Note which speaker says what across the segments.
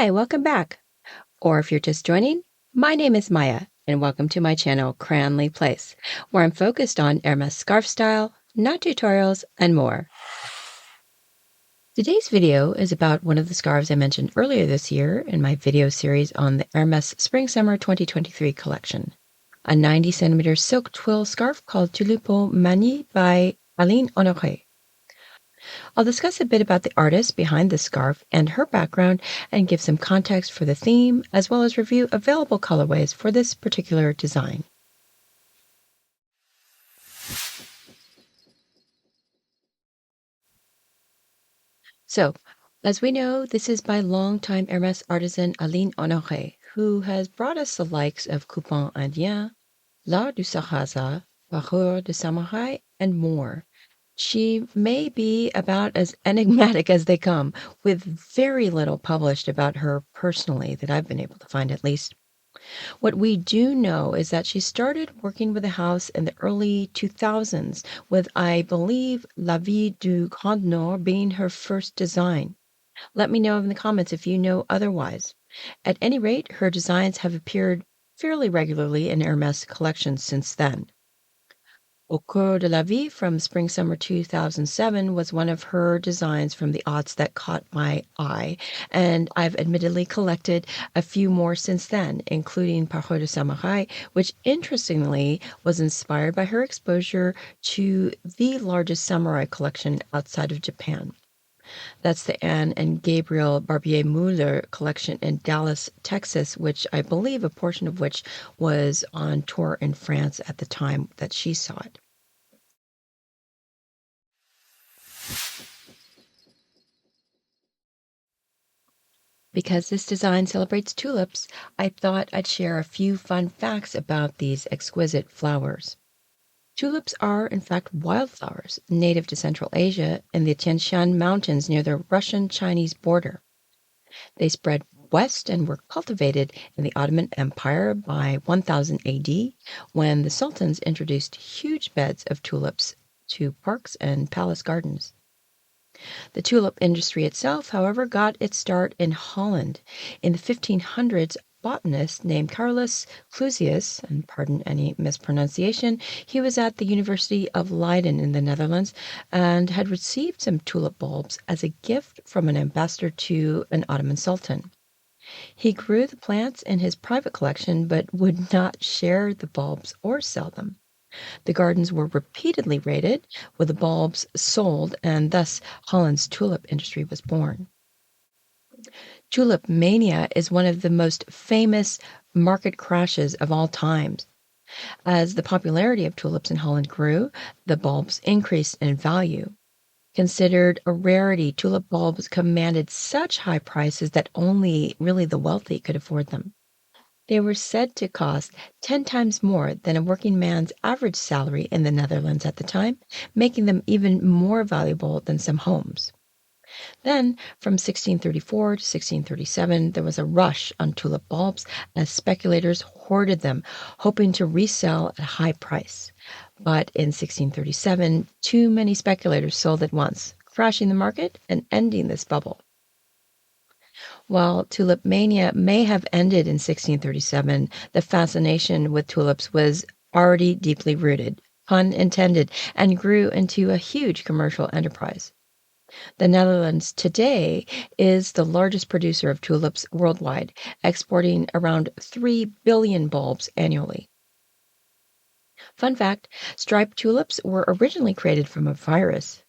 Speaker 1: Hi, welcome back. Or if you're just joining, my name is Maya, and welcome to my channel, Cranleyplace, where I'm focused on Hermès scarf style, knot tutorials, and more. Today's video is about one of the scarves I mentioned earlier this year in my video series on the Hermès Spring-Summer 2023 collection, a 90 centimeter silk twill scarf called Tulipomanie by Aline Honoré. I'll discuss a bit about the artist behind the scarf and her background and give some context for the theme, as well as review available colorways for this particular design. So, as we know, this is by longtime Hermès artisan Aline Honoré, who has brought us the likes of Coupon Indien, L'Art du Sarrasin, Parure de Samouraï, and more. She may be about as enigmatic as they come, with very little published about her personally that I've been able to find, at least. What we do know is that she started working with the house in the early 2000s, with, I believe, La Vie du Grand Nord being her first design. Let me know in the comments if you know otherwise. At any rate, her designs have appeared fairly regularly in Hermès collections since then. Au cours de la vie from Spring-Summer 2007 was one of her designs from the aughts that caught my eye, and I've admittedly collected a few more since then, including Parure de Samouraï, which interestingly was inspired by her exposure to the largest samurai collection outside of Japan. That's the Anne and Gabriel Barbier-Muller collection in Dallas, Texas, which I believe a portion of which was on tour in France at the time that she saw it. Because this design celebrates tulips, I thought I'd share a few fun facts about these exquisite flowers. Tulips are, in fact, wildflowers native to Central Asia in the Tian Shan Mountains near the Russian-Chinese border. They spread west and were cultivated in the Ottoman Empire by 1000 AD, when the sultans introduced huge beds of tulips to parks and palace gardens. The tulip industry itself, however, got its start in Holland. In the 1500s, a botanist named Carolus Clusius, and pardon any mispronunciation, he was at the University of Leiden in the Netherlands and had received some tulip bulbs as a gift from an ambassador to an Ottoman sultan. He grew the plants in his private collection but would not share the bulbs or sell them. The gardens were repeatedly raided, with the bulbs sold, and thus Holland's tulip industry was born. Tulip mania is one of the most famous market crashes of all times. As the popularity of tulips in Holland grew, the bulbs increased in value. Considered a rarity, tulip bulbs commanded such high prices that only really the wealthy could afford them. They were said to cost 10 times more than a working man's average salary in the Netherlands at the time, making them even more valuable than some homes. Then, from 1634 to 1637, there was a rush on tulip bulbs as speculators hoarded them, hoping to resell at a high price. But in 1637, too many speculators sold at once, crashing the market and ending this bubble. While tulip mania may have ended in 1637, the fascination with tulips was already deeply rooted, pun intended, and grew into a huge commercial enterprise. The Netherlands today is the largest producer of tulips worldwide, exporting around 3 billion bulbs annually. Fun fact, striped tulips were originally created from a virus.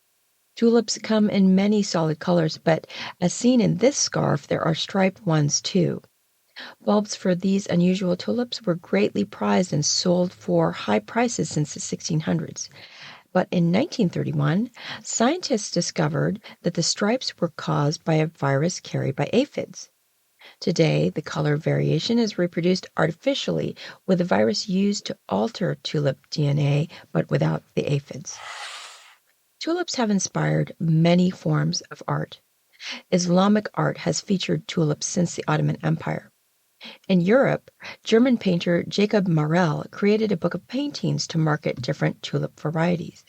Speaker 1: Tulips come in many solid colors, but as seen in this scarf, there are striped ones too. Bulbs for these unusual tulips were greatly prized and sold for high prices since the 1600s. But in 1931, scientists discovered that the stripes were caused by a virus carried by aphids. Today, the color variation is reproduced artificially with a virus used to alter tulip DNA, but without the aphids. Tulips have inspired many forms of art. Islamic art has featured tulips since the Ottoman Empire. In Europe, German painter Jacob Marel created a book of paintings to market different tulip varieties.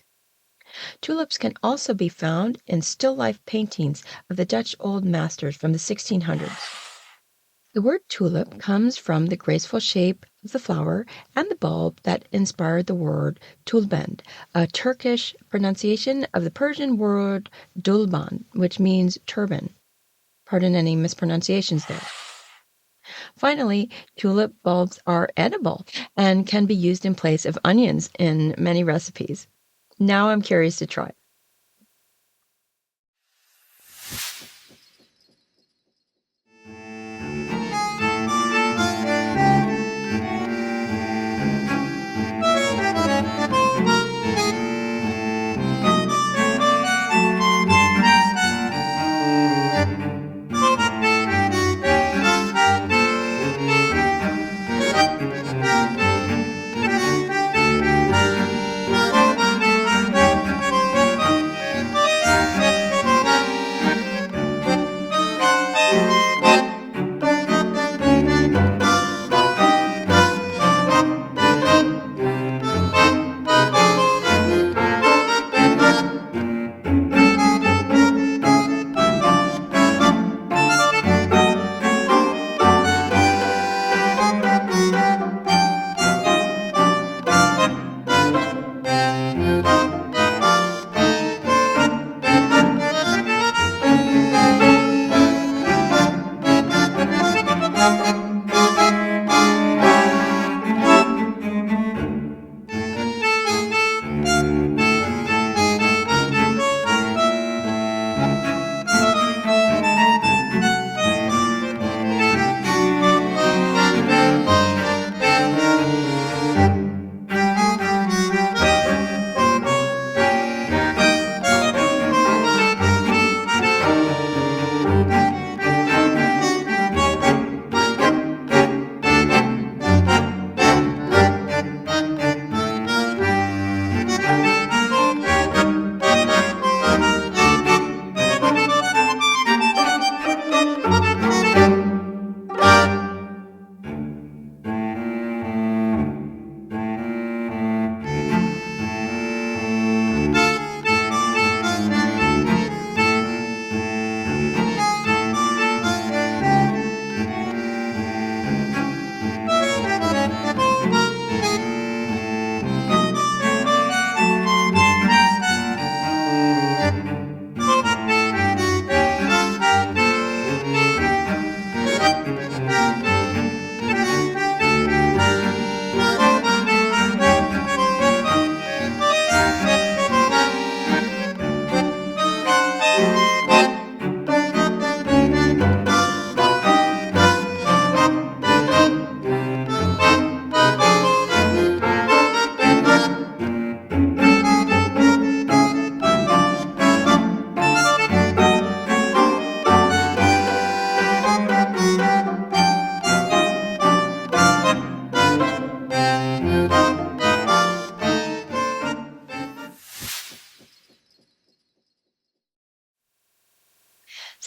Speaker 1: Tulips can also be found in still life paintings of the Dutch old masters from the 1600s. The word tulip comes from the graceful shape of the flower and the bulb that inspired the word tulband, a Turkish pronunciation of the Persian word dulban, which means turban. Pardon any mispronunciations there. Finally, tulip bulbs are edible and can be used in place of onions in many recipes. Now I'm curious to try.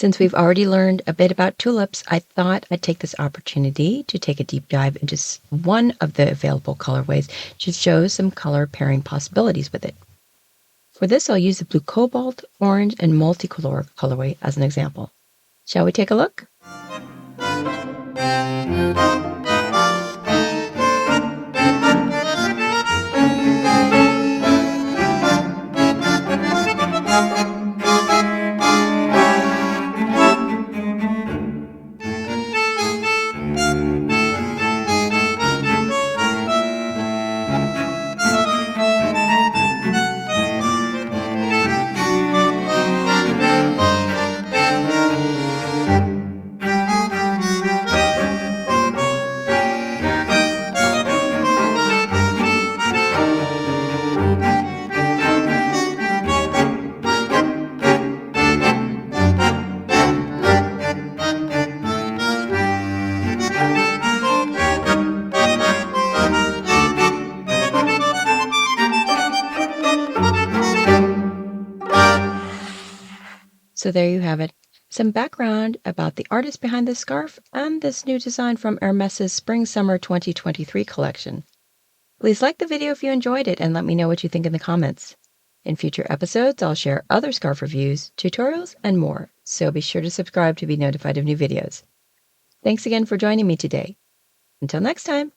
Speaker 1: Since we've already learned a bit about tulips, I thought I'd take this opportunity to take a deep dive into one of the available colorways to show some color pairing possibilities with it. For this, I'll use the blue cobalt, orange, and multicolor colorway as an example. Shall we take a look? So there you have it. Some background about the artist behind this scarf and this new design from Hermès' Spring-Summer 2023 collection. Please like the video if you enjoyed it and let me know what you think in the comments. In future episodes, I'll share other scarf reviews, tutorials, and more, so be sure to subscribe to be notified of new videos. Thanks again for joining me today. Until next time.